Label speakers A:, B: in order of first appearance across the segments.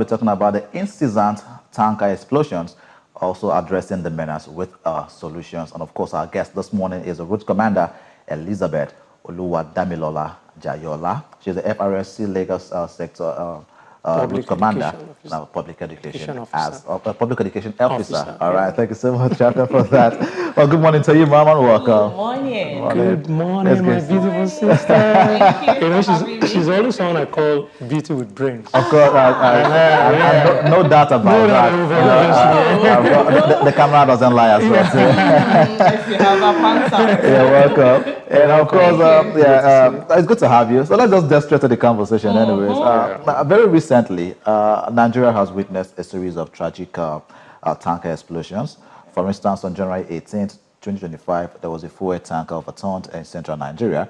A: to be talking about the incessant tanker explosions, also addressing the menace with solutions. And of course, our guest this morning is the Route Commander, Elizabeth Oluwadamilola Jayola. She's the FRSC Lagos sector Route Commander, Public Education Officer. Public Education Officer. All right, thank you so much, Chapter, for that. Well, good morning to you, Mom, and welcome.
B: Good morning.
C: Good morning, my beautiful sister.
B: Thank you.
C: She's always someone I call beauty with brains.
A: Of course, no doubt about that. The camera doesn't lie as well.
B: If you have a panther.
A: You're welcome. And of course, it's good to have you. So let's just get straight to the conversation anyways. Very recently, Nigeria has witnessed a series of tragic tanker explosions. For instance, on January 18th, 2025, there was a fuel tanker overturned in central Nigeria.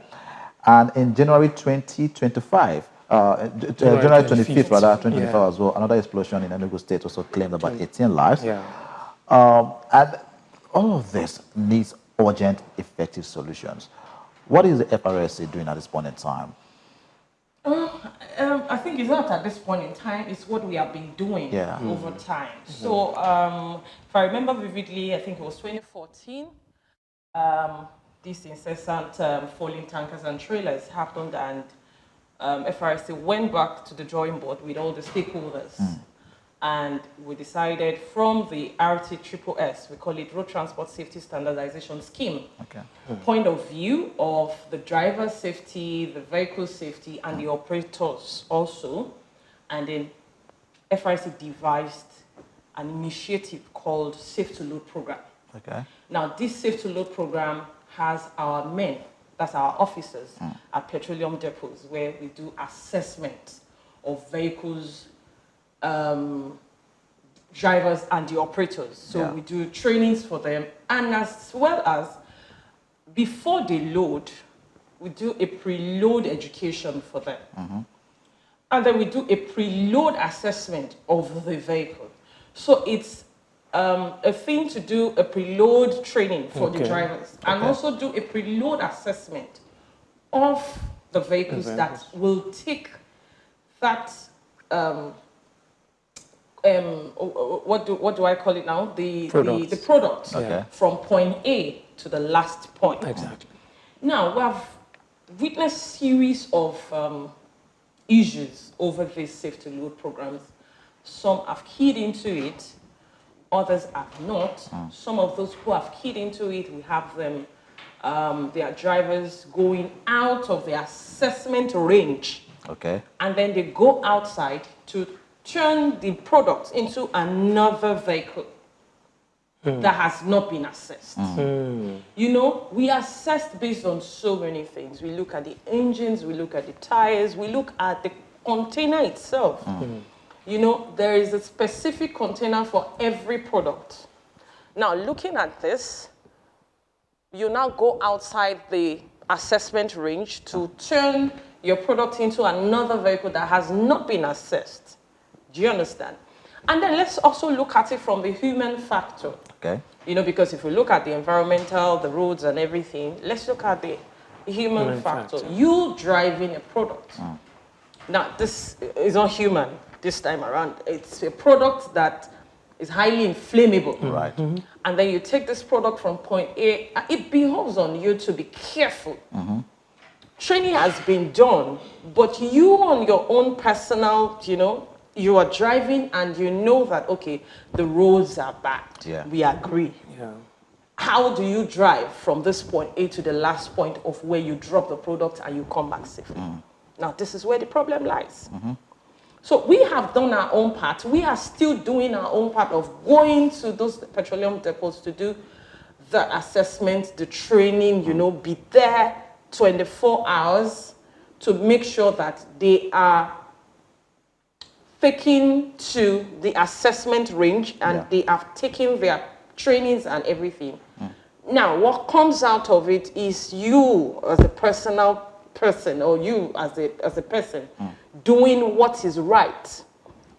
A: And in January 2025, January 25th, rather, 2025 as well, another explosion in Enugu State also claimed about 18 lives. And all of this needs urgent, effective solutions. What is the FRSC doing at this point in time?
B: I think it's not at this point in time, it's what we have been doing over time. So, if I remember vividly, I think it was 2014, these incessant falling tankers and trailers happened, and FRSC went back to the drawing board with all the stakeholders. And we decided from the RTSS, we call it Road Transport Safety Standardization Scheme, point of view of the driver's safety, the vehicle safety, and the operators also. And then FRC devised an initiative called Safe to Load Program. Now, this Safe to Load Program has our men, that's our officers, at petroleum depots, where we do assessment of vehicles, drivers and the operators. So we do trainings for them, and as well as before they load, we do a preload education for them. And then we do a preload assessment of the vehicle. So it's a thing to do a preload training for the drivers, and also do a preload assessment of the vehicles that will take that what do I call it now? The product from point A to the last point. Now, we have witnessed series of issues over these safe to load programs. Some have keyed into it, others have not. Some of those who have keyed into it, we have them, their drivers going out of the assessment range. And then they go outside to turn the product into another vehicle that has not been assessed. You know, we assessed based on so many things. We look at the engines, we look at the tires, we look at the container itself. You know, there is a specific container for every product. Now, looking at this, you now go outside the assessment range to turn your product into another vehicle that has not been assessed. Do you understand? And then let's also look at it from the human factor. You know, because if we look at the environmental, the roads and everything, let's look at the human factor. You driving a product. Now, this is not human this time around. It's a product that is highly inflammable. And then you take this product from point A, it behoves on you to be careful. Training has been done, but you on your own personal, you know, you are driving and you know that, okay, the roads are bad. We agree. How do you drive from this point A to the last point of where you drop the product and you come back safely? Now, this is where the problem lies. So we have done our own part. We are still doing our own part of going to those petroleum depots to do the assessment, the training, you know, be there 24 hours to make sure that they are taken to the assessment range and they have taken their trainings and everything. Now, what comes out of it is you as a personal person, or you as a person, doing what is right.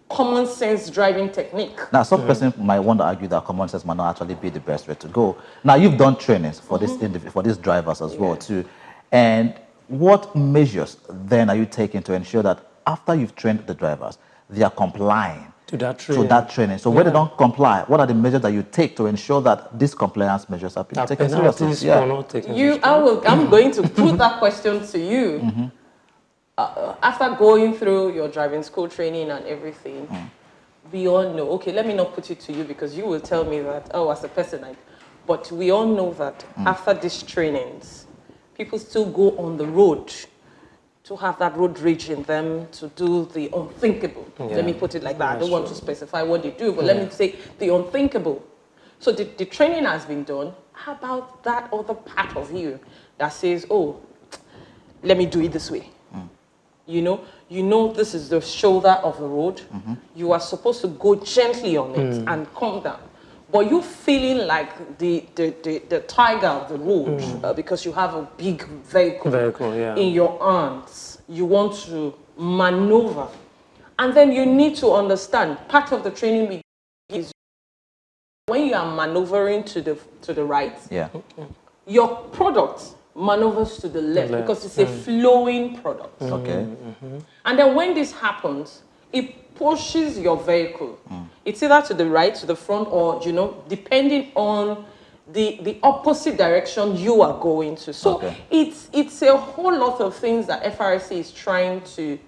B: Common sense driving technique.
A: Now, some person might want to argue that common sense might not actually be the best way to go. Now, you've done trainings for for these drivers as well too. And what measures then are you taking to ensure that after you've trained the drivers, they are complying
C: to that training.
A: So when they don't comply, what are the measures that you take to ensure that these compliance measures are taken seriously?
B: I'm going to put that question to you. After going through your driving school training and everything, we all know, okay, let me not put it to you because you will tell me that, oh, as a person, but we all know that after these trainings, people still go on the road to have that road rage in them, to do the unthinkable. Let me put it like that. I don't want to specify what they do, but let me say the unthinkable. So the training has been done. How about that other part of you that says, oh, let me do it this way? You know this is the shoulder of the road. You are supposed to go gently on it and calm down. But you feeling like the tiger of the road because you have a big vehicle in your arms. You want to maneuver. And then you need to understand, part of the training we give is when you are maneuvering to the right, your product maneuvers to the left because it's a flowing product.
A: Okay.
B: And then when this happens, it pushes your vehicle. It's either to the right, to the front, or, depending on the opposite direction you are going to. So it's a whole lot of things that FRSC is trying to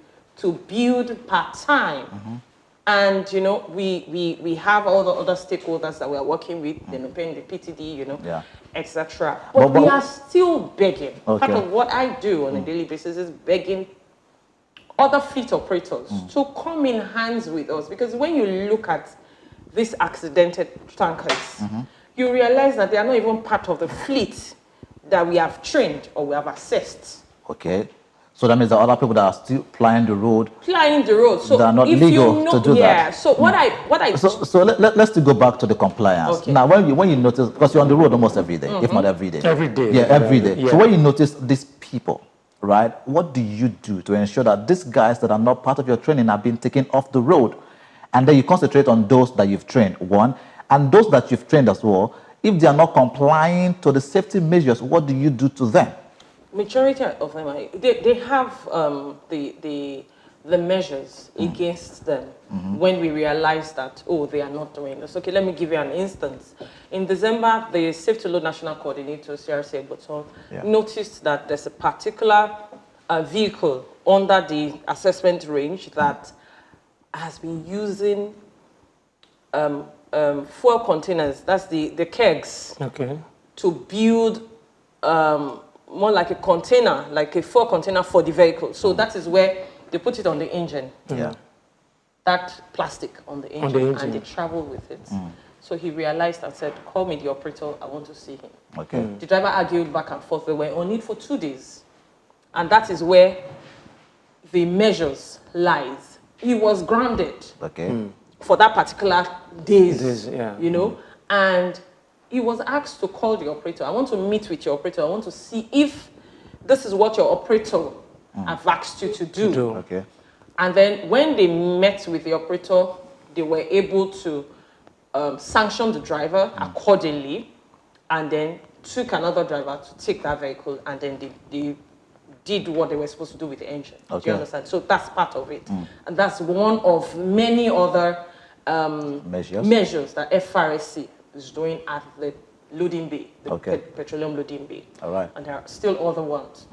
B: build part-time. And, we have all the other stakeholders that we are working with, the PTD, etc. But we are still begging. Part of what I do on a daily basis is begging other fleet operators to come in hands with us. Because when you look at these accidented tankers, you realize that they are not even part of the fleet that we have trained or we have assessed.
A: Okay. So that means there are other people that are still plying the road.
B: So
A: they are not legal to do that.
B: Yeah. So
A: So let's still go back to the compliance.
B: Okay.
A: Now, when you notice, because you're on the road almost every day, if not every day.
C: Every day.
A: Yeah, every day. Yeah. So when you notice these people, right, what do you do to ensure that these guys that are not part of your training are being taken off the road? And then you concentrate on those that you've trained, one, and those that you've trained as well. If they are not complying to the safety measures, what do you do to them?
B: Majority of them, they have the measures against them when we realize that, oh, they are not doing this. Okay, let me give you an instance. In December, the Safe to Load National Coordinator, CRC Egboton, noticed that there's a particular vehicle under the assessment range that has been using fuel containers, that's the kegs, to build more like a container, like a fuel container for the vehicle. So that is where they put it on the engine. That plastic on the engine, and they travel with it. So he realized and said, call me the operator, I want to see him.
A: Okay.
B: The driver argued back and forth. They were on it for 2 days. And that is where the measures lies. He was grounded for that particular days, and he was asked to call the operator. I want to meet with your operator. I want to see if this is what your operator have asked you to do.
A: Okay.
B: And then when they met with the operator, they were able to sanction the driver accordingly, and then took another driver to take that vehicle, and then they did what they were supposed to do with the engine. Do you understand? So that's part of it. And that's one of many other measures that FRSC is doing at the loading bay, the petroleum loading bay.
A: All right.
B: And there are still other ones,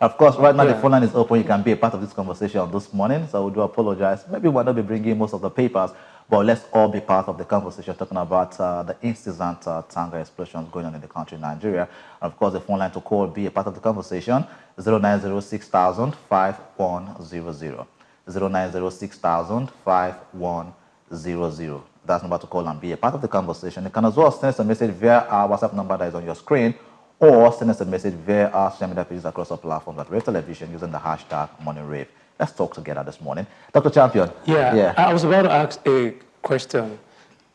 A: Of course, right now the phone line is open. You can be a part of this conversation this morning. So we do apologize. Maybe we'll not be bringing most of the papers, but let's all be part of the conversation talking about the incessant tanker explosions going on in the country, Nigeria. And of course, the phone line to call, be a part of the conversation, 0906,000 5100. 0906,000 5100. That's the number to call and be a part of the conversation. You can as well send us a message via our WhatsApp number that is on your screen, or send us a message via our social media pages across our platforms at RAVE Television using the hashtag MorningRAVE. Let's talk together this morning. Dr. Champion.
C: Yeah, I was about to ask a question.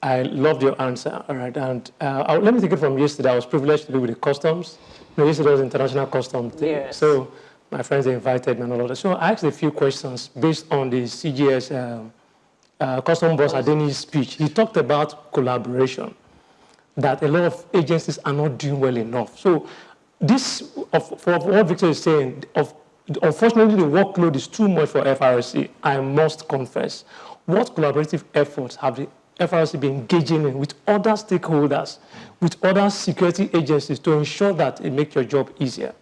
C: I loved your answer, all right? And let me take it from yesterday. I was privileged to be with the customs. Yesterday was International Customs Day.
B: Yes.
C: So my friends, they invited me and all of that. So I asked a few questions based on the CGS Custom Boss Adeni's speech. He talked about collaboration, that a lot of agencies are not doing well enough. So this, for what Victor is saying, of Unfortunately, the workload is too much for FRC, I must confess. What collaborative efforts have the FRC been engaging in with other stakeholders, with other security agencies to ensure that it makes your job easier?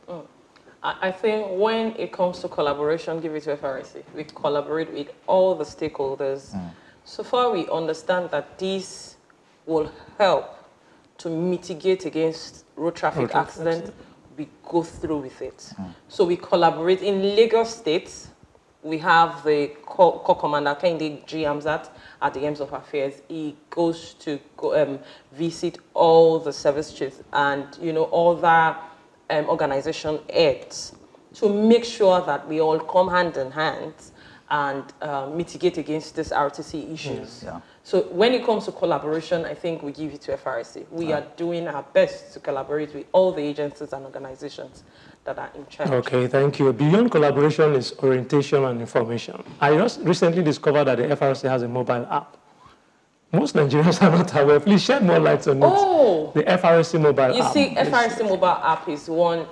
B: I think when it comes to collaboration, give it to FRC. We collaborate with all the stakeholders. So far, we understand that this will help to mitigate against road traffic accidents. We go through with it. So we collaborate. In Lagos State, we have the Corps Commander, Kehinde G. Hamzat, at the Ends of Affairs. He goes to visit all the service chiefs and, all the organization heads to make sure that we all come hand in hand and mitigate against these RTC issues. Yeah. So when it comes to collaboration, I think we give it to FRC. We are doing our best to collaborate with all the agencies and organizations that are in charge.
C: Okay, thank you. Beyond collaboration is orientation and information. I just recently discovered that the FRC has a mobile app. Most Nigerians are not aware. Please shed more light on it. The FRC mobile app.
B: You see, FRC mobile app is one,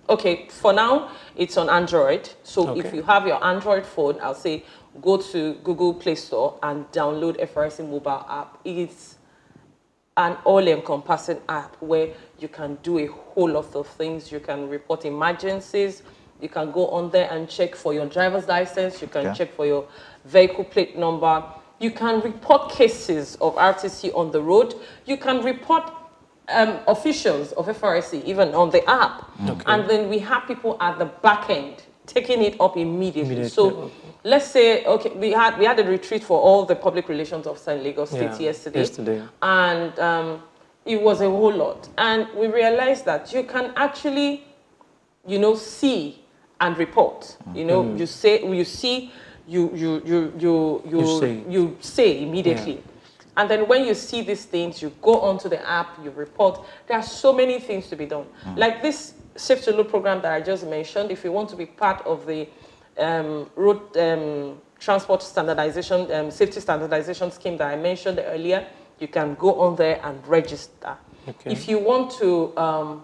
B: okay, for now, it's on Android. So if you have your Android phone, I'll say go to Google Play Store and download FRC mobile app. It's an all-encompassing app where you can do a whole lot of things. You can report emergencies. You can go on there and check for your driver's license. You can check for your vehicle plate number. You can report cases of RTC on the road. You can report officials of FRC even on the app. And then we have people at the back end taking it up immediately. So let's say, we had a retreat for all the public relations officers in Lagos State yesterday. And it was a whole lot. And we realized that you can actually, see and report. You say immediately. And then when you see these things, you go onto the app, you report. There are so many things to be done. Like this Safe to Load program that I just mentioned, if you want to be part of the road transport standardization, safety standardization scheme that I mentioned earlier, you can go on there and register. If you want to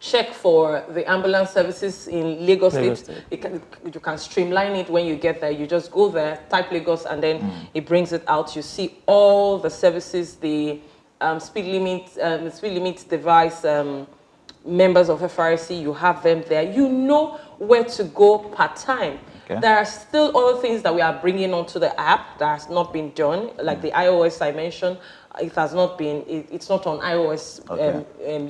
B: check for the ambulance services in Lagos State, you can streamline it when you get there. You just go there, type Lagos, and then it brings it out. You see all the services, the speed limit device, members of FRC, you have them there. You know where to go part-time. There are still other things that we are bringing onto the app that has not been done, like the iOS I mentioned. It has not been, it's not on iOS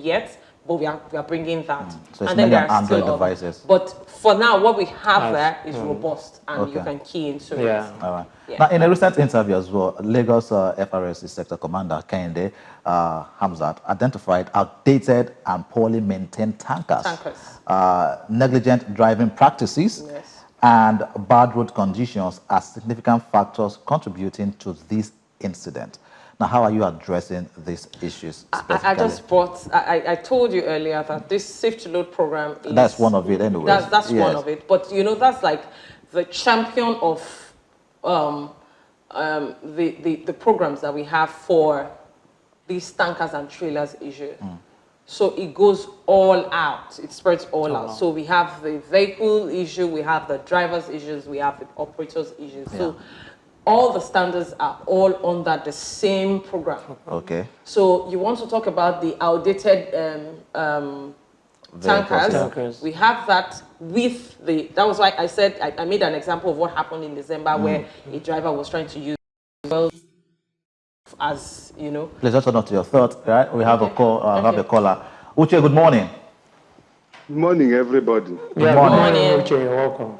B: yet. But we are bringing that.
A: So it's mainly on Android devices.
B: But for now, what we have there is robust, and you can key into it.
A: All right. Now, in a recent interview as well, Lagos FRC Sector Commander Kehinde Hamzat identified outdated and poorly maintained tankers. Negligent driving practices and bad road conditions are significant factors contributing to this incident. Now, how are you addressing these issues specifically?
B: I told you earlier that this Safe to Load program is...
A: That's one of it anyway.
B: That's one of it. But, that's like the champion of the programs that we have for these tankers and trailers issue. So it goes all out. It spreads all out. So we have the vehicle issue, we have the driver's issues, we have the operators issues. So all the standards are all under the same program. So you want to talk about the outdated tankers. We have that with that was why I said, I made an example of what happened in December where a driver was trying to use as,
A: Please just hold on to your thoughts, right? We have a call, have a caller. Uche, good morning.
D: Good morning, everybody.
C: Good morning, Uche. You're welcome.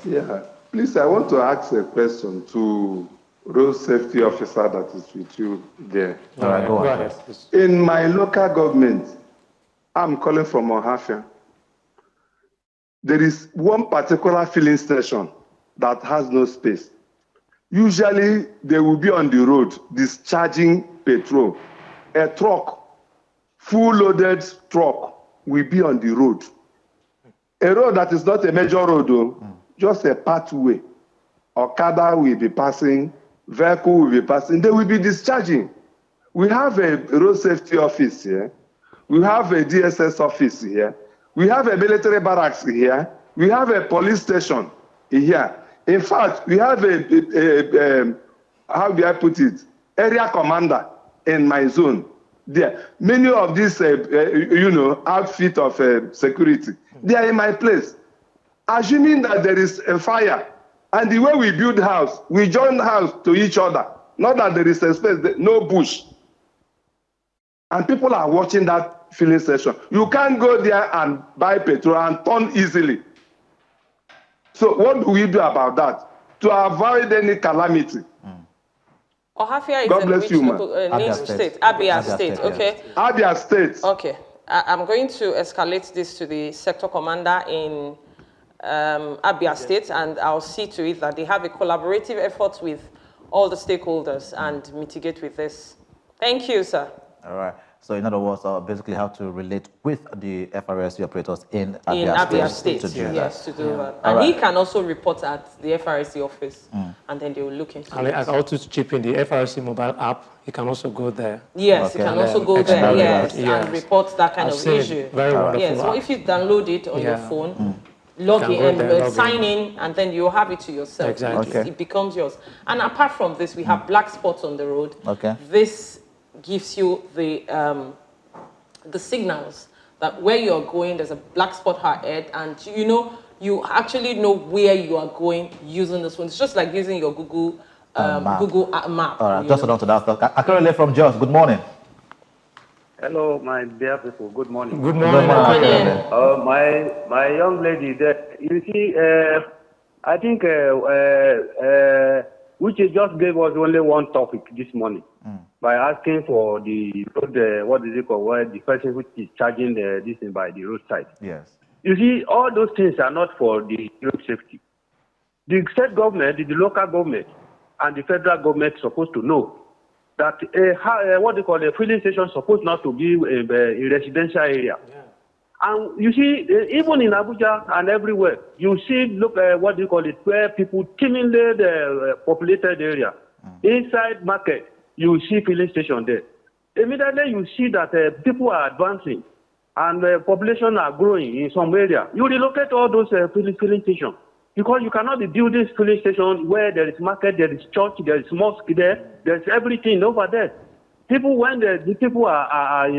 D: Yeah. Please, I want to ask a question to road safety officer that is with you there.
A: All right, go ahead.
D: In my local government, I'm calling from Ohafia. There is one particular filling station that has no space. Usually, they will be on the road discharging petrol. A truck, full loaded truck, will be on the road. A road that is not a major road, though. Just a pathway. Okada will be passing, vehicle will be passing, they will be discharging. We have a road safety office here. We have a DSS office here. We have a military barracks here. We have a police station here. In fact, we have how do I put it? Area commander in my zone. There, many of these, outfit of security, they are in my place. Assuming that there is a fire, and the way we build house, we join house to each other. Not that there is a space, no bush. And people are watching that filling station. You can't go there and buy petrol and turn easily. So what do we do about that? To avoid any calamity.
B: Ohafia is
D: God
B: in
D: bless
B: which
D: you, man.
B: Abia State. Abia State, okay.
D: Abia State.
B: Okay. I'm going to escalate this to the sector commander in Abia State, and I'll see to it that they have a collaborative effort with all the stakeholders and mitigate with this. Thank you, sir.
A: All right. So in other words, basically how to relate with the FRSC operators in Abia State
B: to do that. Yes, to do that.
A: All
B: and
A: right.
B: he can also report at the FRSC office, and then they will look into it.
C: I can also chip in the FRSC mobile app. You can also go there.
B: Yes, you can also go there, yes,
C: yes,
B: and report that kind of issue.
C: Very wonderful.
B: Yes, so if you download it on your phone, log in, sign in, and then you'll have it to yourself.
C: Exactly.
B: It becomes yours. And apart from this, we have black spots on the road.
A: Okay.
B: This gives you the signals that where you are going, there's a black spot ahead, and you actually know where you are going using this one. It's just like using your Google map.
A: All right, just hold on to that. Akerele from Jos, good morning.
E: Hello, my dear people. Good morning.
C: Good morning.
E: My young lady, you see, I think which just gave us only one topic this morning by asking for the road, what is it called, where the person which is charging this thing by the roadside.
A: Yes.
E: You see, all those things are not for the road safety. The state government, the local government, and the federal government are supposed to know that a filling station is supposed not to be a residential area. Yeah. And you see, even in Abuja and everywhere, you see, where people teemingly populated area. Inside market, you see filling station there. Immediately you see that people are advancing and population are growing in some area. You relocate all those filling stations because you cannot be building filling stations where there is market, there is church, there is mosque there's everything over there. People, when the people are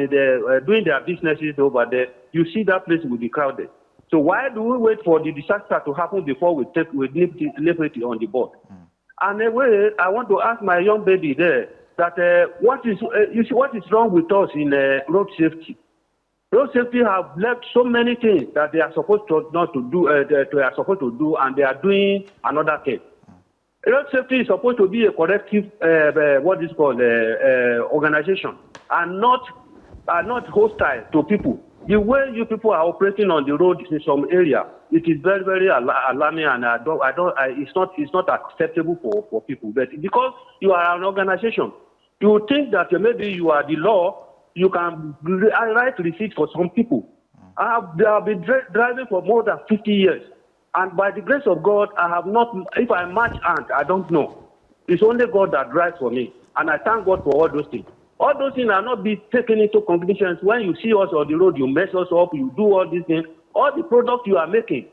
E: doing their businesses over there, you see that place will be crowded. So why do we wait for the disaster to happen before we leave it on the board? And anyway, I want to ask my young baby there that what is wrong with us in road safety? Road safety have left so many things that they are supposed to do, and they are doing another thing. Road safety is supposed to be a corrective, organization, and not hostile to people. The way you people are operating on the road in some area, it is very, very alarming, and it's not acceptable for people. But because you are an organization, you think that maybe you are the law, you can write receipts for some people. I have been driving for more than 50 years. And by the grace of God, I have not, if I match ant, I don't know. It's only God that drives for me. And I thank God for all those things. All those things are not be taken into cognition. When you see us on the road, you mess us up, you do all these things. All the products you are making,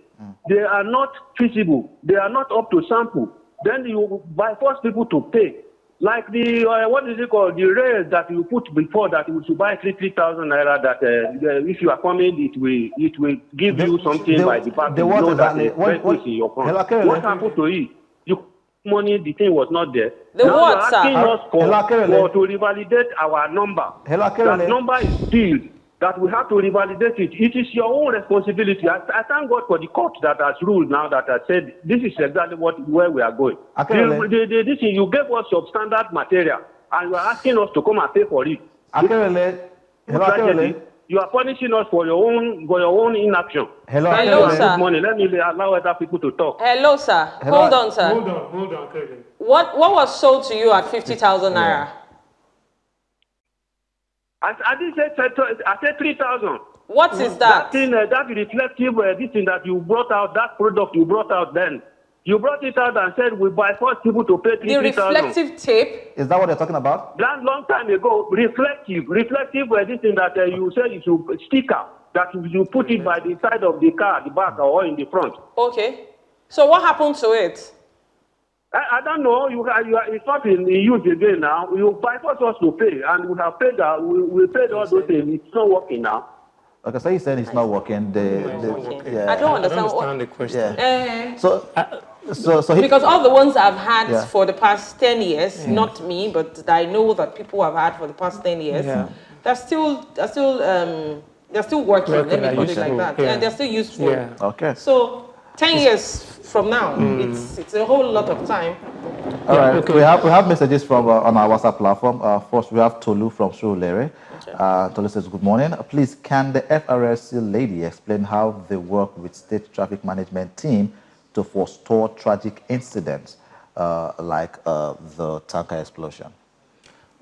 E: they are not feasible. They are not up to sample. Then you by force people to pay. Like the, the rails that you put before that you should buy 3,000 naira that if you are coming, it will give you something by the back. What happened to it? You money, the thing was not there.
B: The
E: now
B: what,
E: you are asking us for to revalidate our number. That number is sealed. That we have to revalidate it. It is your own responsibility. I thank God for the court that has ruled now that has said this is exactly where we are going. This thing, you gave us substandard material and you are asking us to come and pay for it. You are punishing us for your own inaction.
B: Hello, sir.
E: Good morning. Let me allow other people to talk.
B: Hello, sir. Hold on, sir.
C: Hold on, Kelly.
B: What was sold to you at 50,000 naira?
E: I didn't say, I said 3,000.
B: What is that?
E: That thing, that reflective, this thing that you brought out, that product you brought out then. You brought it out and said we by force people to pay 3,000.
B: The reflective tape?
A: Is that what you're talking about?
E: That long time ago, reflective, this thing that you said is a sticker. that you put it by the side of the car, the back, or in the front.
B: Okay. So what happened to it?
E: I don't know. It's not in use again now. You bypass us to pay, and we have paid. We paid all those things. It's not working now.
A: Okay, so you said it's not working.
B: I don't understand
C: the question.
B: Yeah.
A: So
B: because all the ones I've had for the past 10 years, not me, but I know that people have had for the past 10 years, they're still working. Let me put it like that. Yeah, they're still useful.
C: Yeah.
A: Okay.
B: So 10 years from now, it's a whole lot of time.
A: All right. Okay. We have messages from on our WhatsApp platform. First, we have Tolu from Surulere. Tolu says, "Good morning. Please, can the FRSC lady explain how they work with state traffic management team to forestall tragic incidents like the tanker explosion?"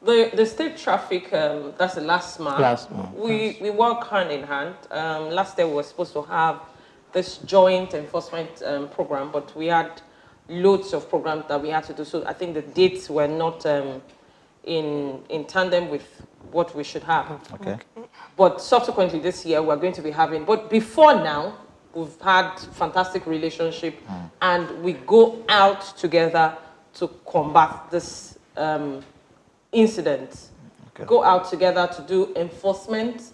B: The state traffic, that's the last month. We work hand in hand. Last year we were supposed to have this joint enforcement program, but we had loads of programs that we had to do. So I think the dates were not in tandem with what we should have.
A: Okay.
B: But subsequently this year we're going to be having. But before now, we've had fantastic relationship, and we go out together to combat this incident. Okay. Go out together to do enforcement,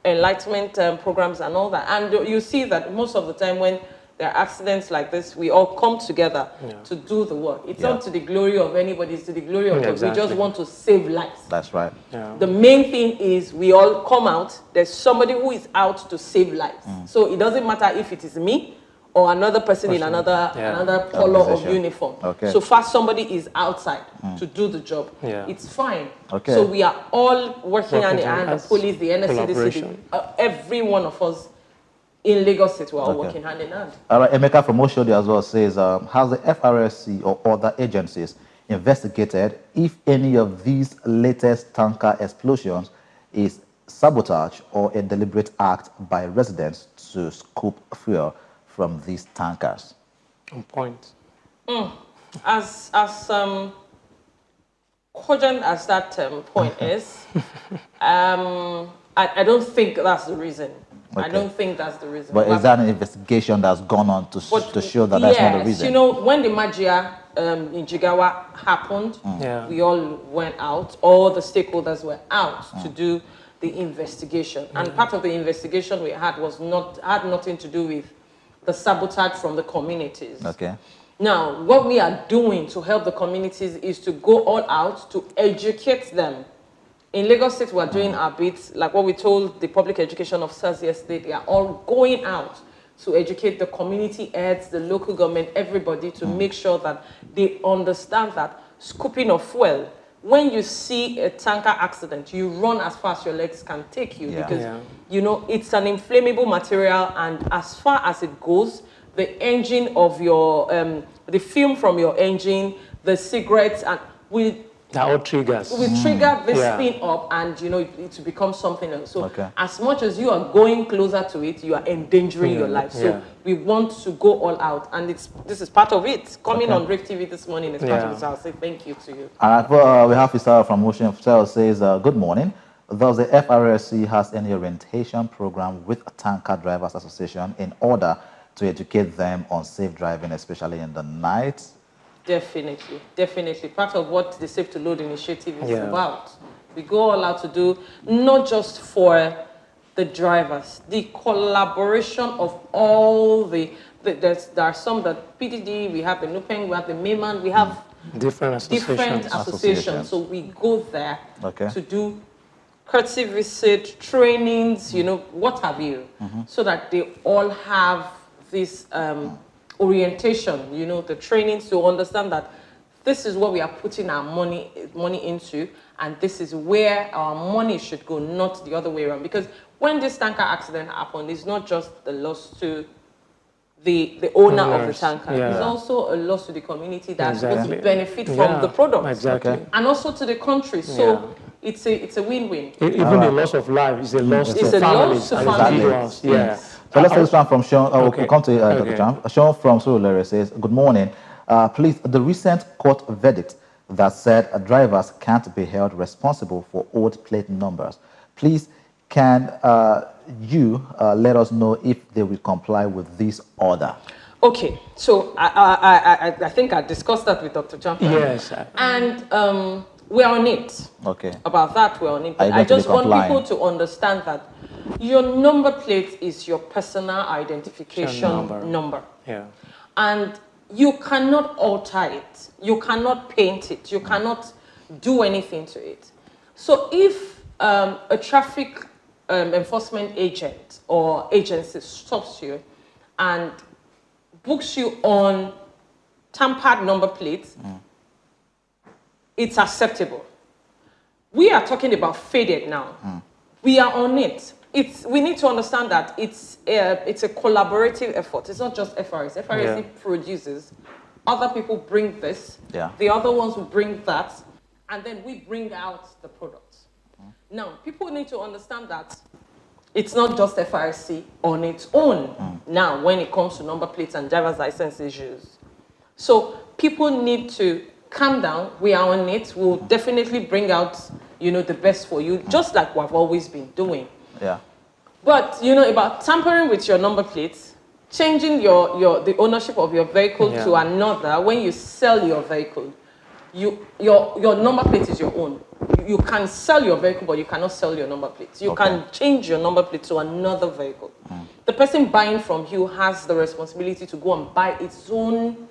B: enlightenment programs and all that. And you see that most of the time when there are accidents like this, we all come together to do the work. It's not to the glory of anybody, it's to the glory of God. Exactly. We just want to save lives.
A: That's right.
B: Yeah. The main thing is we all come out, there's somebody who is out to save lives. So it doesn't matter if it is me or another person in another color of uniform. Okay. So far somebody is outside to do the job. Yeah. It's fine. Okay. So we are all working hand in hand, the police, the NSC, the city, every one of us in Lagos City, we're all working hand in hand.
A: All right, Emeka from Oshodi as well says, has the FRSC or other agencies investigated if any of these latest tanker explosions is sabotage or a deliberate act by residents to scoop fuel from these tankers?
C: On point.
B: As cogent as that point is, I don't think that's the reason. Okay. I don't think that's the reason.
A: But is that an investigation that's gone on to show that that's not the reason?
B: You know, when the Magia in Jigawa happened, we all went out. All the stakeholders were out to do the investigation. And part of the investigation we had had nothing to do with the sabotage from the communities. Okay. Now, what we are doing to help the communities is to go all out to educate them. In Lagos State, we're doing our bits, like what we told the public education officers yesterday. They are all going out to educate the community heads, the local government, everybody, to make sure that they understand that scooping of fuel, when you see a tanker accident, you run as far as your legs can take you because, you know, it's an inflammable material, and as far as it goes, the engine of your, the fume from your engine, the cigarettes, and
C: that all triggers.
B: We trigger this thing up, and you know it to become something else. So as much as you are going closer to it, you are endangering your life. So we want to go all out, and this is part of it. Coming on RAVE TV this morning is part of it. So I'll say thank you to you.
A: And we have Isara from Motion. Isara says, "Good morning. Does the FRSC has any orientation program with a Tanker Drivers Association in order to educate them on safe driving, especially in the night?"
B: Definitely, definitely. Part of what the Safe to Load initiative is about. We go all out to do, not just for the drivers, the collaboration of all there are some that PDD, we have the NUPENG, we have the MEMAN, we have
C: different
B: associations. So we go there to do courtesy visit, trainings, you know, what have you, so that they all have this orientation, you know, the trainings to understand that this is what we are putting our money into, and this is where our money should go, not the other way around. Because when this tanker accident happened, it's not just the loss to the owner of the tanker. It's also a loss to the community that's supposed to benefit from the product. And also to the country. So it's a win-win.
C: Even the loss of life is a loss to families and individuals.
A: So let's take this one from Sean. We'll come to Dr. Cham. Sean from Surulere says, "Good morning. Please, the recent court verdict that said drivers can't be held responsible for old plate numbers. Please, can let us know if they will comply with this order.
B: Okay, so I think I discussed that with Dr. Champion.
C: Yes.
B: And we're on it.
A: Okay.
B: About that, we're on it.
A: Are you
B: But I
A: going to be
B: just want
A: complying?
B: people to understand that your number plate is your personal identification number.
C: Yeah.
B: And you cannot alter it. You cannot paint it. You cannot do anything to it. So if a traffic enforcement agent or agency stops you and books you on tampered number plates, it's acceptable. We are talking about faded now. We are on it. We need to understand that it's a collaborative effort. It's not just FRS. FRS produces. Other people bring this.
A: Yeah.
B: The other ones will bring that. And then we bring out the products. Now, people need to understand that it's not just FRC on its own now when it comes to number plates and driver's license issues. So people need to calm down. We are on it. We'll definitely bring out, the best for you, just like we've always been doing.
A: Yeah.
B: But, about tampering with your number plates, changing the ownership of your vehicle to another, when you sell your vehicle, your number plate is your own. You can sell your vehicle, but you cannot sell your number plates. You can change your number plate to another vehicle. The person buying from you has the responsibility to go and buy its own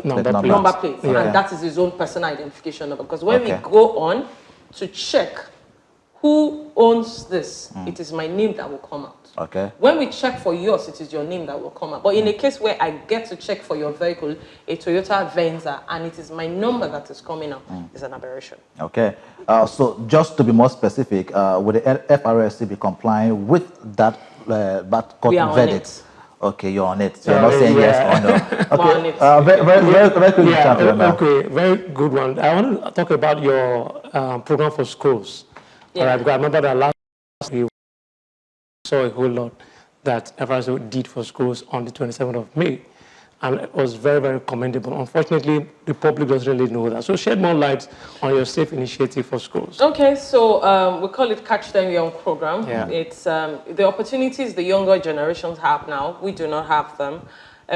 B: number plate, and that is his own personal identification number. Because when we go on to check who owns this, it is my name that will come out.
A: Okay.
B: When we check for yours, it is your name that will come out. But in a case where I get to check for your vehicle, a Toyota Venza, and it is my number that is coming out, it's an aberration.
A: Okay. So just to be more specific, would the FRSC be complying with that court
B: We are
A: verdict?
B: On it.
A: Okay, you're on it. So you're not saying yes or no.
B: We're on it.
A: Very quickly, Champion, now.
C: Okay, very good one. I want to talk about your program for schools.
B: Yeah.
C: All right, because I remember that last week we saw a whole lot that FRSO did for schools on the 27th of May. And it was very, very commendable. Unfortunately, the public doesn't really know that. So shed more light on your safe initiative for schools.
B: Okay, so we call it Catch Them Young program.
C: Yeah.
B: It's the opportunities the younger generations have now. We do not have them.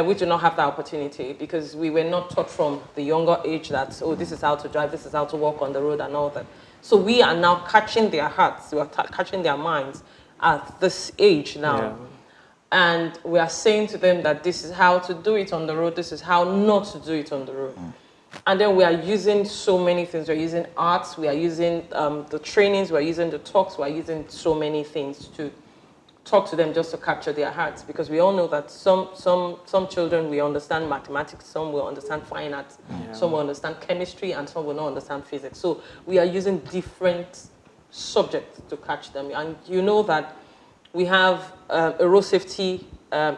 B: We do not have that opportunity because we were not taught from the younger age that, this is how to drive, this is how to walk on the road and all that. So we are now catching their hearts, we are catching their minds at this age now. Yeah. And we are saying to them that this is how to do it on the road, this is how not to do it on the road. And then we are using so many things. We're using arts, we are using the trainings, we're using the talks, we're using so many things to talk to them just to capture their hearts, because we all know that some children will understand mathematics, some will understand fine arts, some will understand chemistry, and some will not understand physics. So we are using different subjects to catch them. And you know that we have a road safety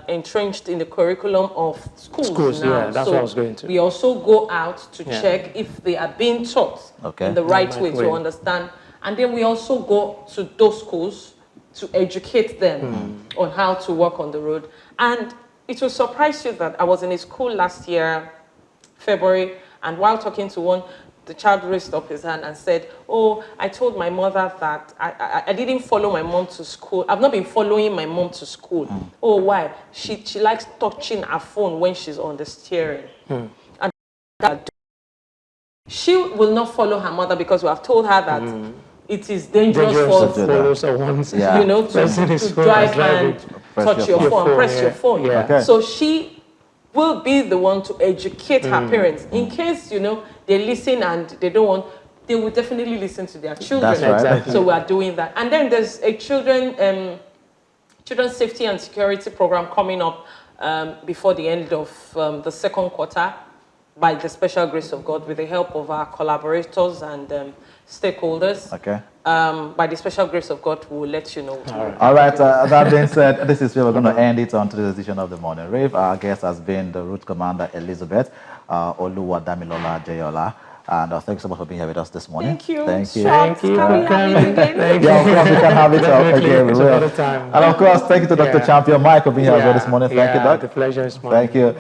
B: entrenched in the curriculum of schools now.
C: Yeah, that's what I was going to.
B: We also go out to check if they are being taught in the right way to understand. And then we also go to those schools to educate them on how to walk on the road. And it will surprise you that I was in a school last year, February, and while talking to one, the child raised up his hand and said, I told my mother that I didn't follow my mom to school. I've not been following my mom to school. Why? She likes touching her phone when she's on the steering. And she will not follow her mother because we have told her that it is dangerous for to drive and touch your phone, press your phone.
C: Yeah. Okay.
B: So she will be the one to educate her parents. In case, they listen and they don't want, they will definitely listen to their children.
A: That's right.
C: Exactly.
B: So we are doing that. And then there's a children's safety and security program coming up before the end of the second quarter by the special grace of God with the help of our collaborators and stakeholders.
A: Okay.
B: By the special grace of God, we'll let you know.
A: All right. That being said, this is where we're going to end it on today's edition of the Morning Rave. Our guest has been the Route Commander Elizabeth Oluwadamilola Jayola. And thanks so much for being here with us this morning.
B: Thank you.
A: Thank you.
B: Thank you. Can we have it again?
A: Yeah, of course, we can have it again. We will.
C: Time.
A: And of course, thank you to Dr. Champion Mike for being here as well this morning. Thank you, Doc.
C: The pleasure is mine.
A: Thank you.